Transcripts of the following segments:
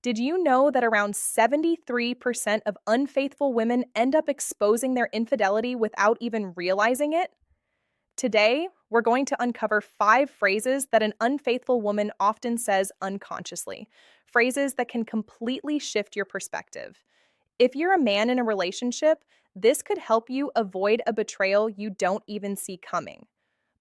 Did you know that around 73% of unfaithful women end up exposing their infidelity without even realizing it? Today, we're going to uncover 5 phrases that an unfaithful woman often says unconsciously, phrases that can completely shift your perspective. If you're a man in a relationship, this could help you avoid a betrayal you don't even see coming.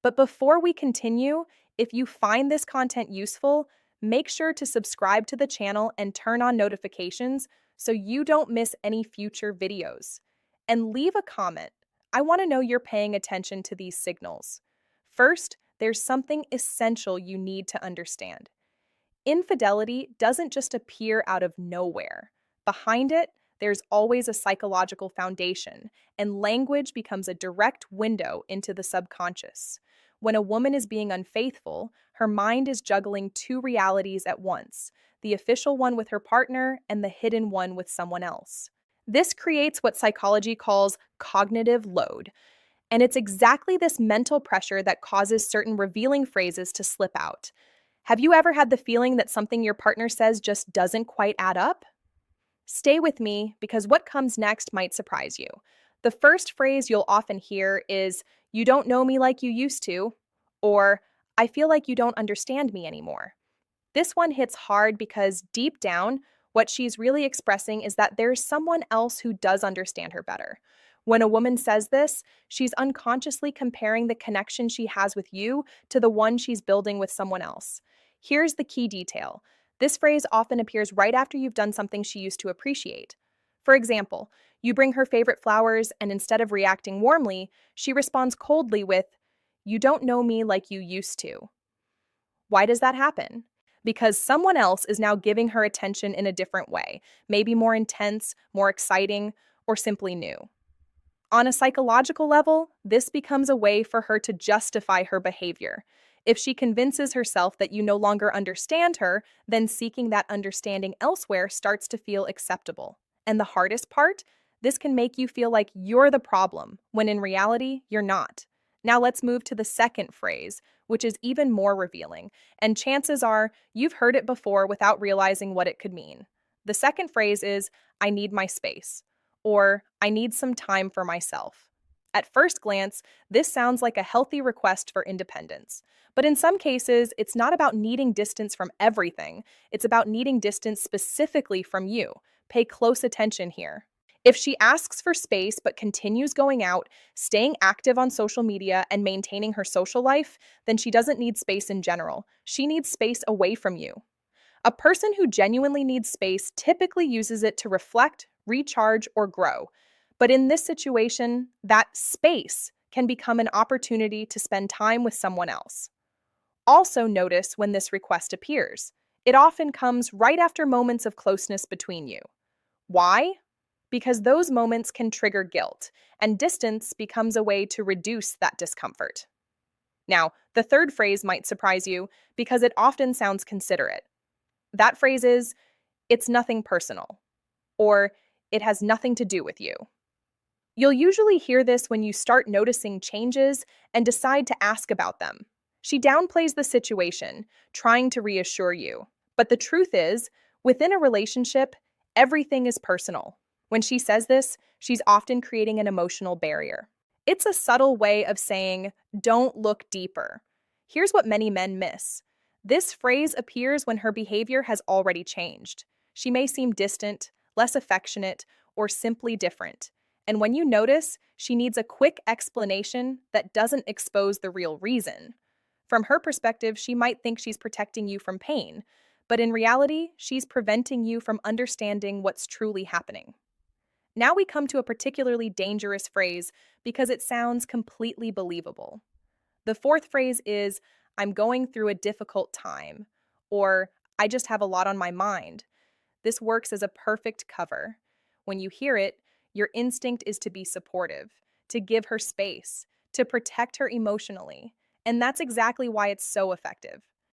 But before we continue, if you find this content useful, make sure to subscribe to the channel and turn on notifications so you don't miss any future videos. And leave a comment. I want to know you're paying attention to these signals. First, there's something essential you need to understand. Infidelity doesn't just appear out of nowhere. Behind it, there's always a psychological foundation, and language becomes a direct window into the subconscious. When a woman is being unfaithful, her mind is juggling 2 realities at once, the official one with her partner and the hidden one with someone else. This creates what psychology calls cognitive load, and it's exactly this mental pressure that causes certain revealing phrases to slip out. Have you ever had the feeling that something your partner says just doesn't quite add up? Stay with me because what comes next might surprise you. The first phrase you'll often hear is, "You don't know me like you used to," or "I feel like you don't understand me anymore." This one hits hard because deep down, what she's really expressing is that there's someone else who does understand her better. When a woman says this, she's unconsciously comparing the connection she has with you to the one she's building with someone else. Here's the key detail. This phrase often appears right after you've done something she used to appreciate. For example, you bring her favorite flowers, and instead of reacting warmly, she responds coldly with, "You don't know me like you used to." Why does that happen? Because someone else is now giving her attention in a different way, maybe more intense, more exciting, or simply new. On a psychological level, this becomes a way for her to justify her behavior. If she convinces herself that you no longer understand her, then seeking that understanding elsewhere starts to feel acceptable. And the hardest part? This can make you feel like you're the problem, when in reality, you're not. Now let's move to the second phrase, which is even more revealing, and chances are you've heard it before without realizing what it could mean. The second phrase is, "I need my space," or "I need some time for myself." At first glance, this sounds like a healthy request for independence. But in some cases, it's not about needing distance from everything. It's about needing distance specifically from you. Pay close attention here. If she asks for space but continues going out, staying active on social media, and maintaining her social life, then she doesn't need space in general. She needs space away from you. A person who genuinely needs space typically uses it to reflect, recharge, or grow. But in this situation, that space can become an opportunity to spend time with someone else. Also notice when this request appears. It often comes right after moments of closeness between you. Why? Because those moments can trigger guilt, and distance becomes a way to reduce that discomfort. Now, the third phrase might surprise you because it often sounds considerate. That phrase is, "It's nothing personal," or "It has nothing to do with you." You'll usually hear this when you start noticing changes and decide to ask about them. She downplays the situation, trying to reassure you. But the truth is, within a relationship, everything is personal. When she says this, she's often creating an emotional barrier. It's a subtle way of saying, "Don't look deeper." Here's what many men miss. This phrase appears when her behavior has already changed. She may seem distant, less affectionate, or simply different. And when you notice, she needs a quick explanation that doesn't expose the real reason. From her perspective, she might think she's protecting you from pain, but in reality, she's preventing you from understanding what's truly happening. Now we come to a particularly dangerous phrase because it sounds completely believable. The fourth phrase is, "I'm going through a difficult time," or "I just have a lot on my mind." This works as a perfect cover. When you hear it, your instinct is to be supportive, to give her space, to protect her emotionally. And that's exactly why it's so effective.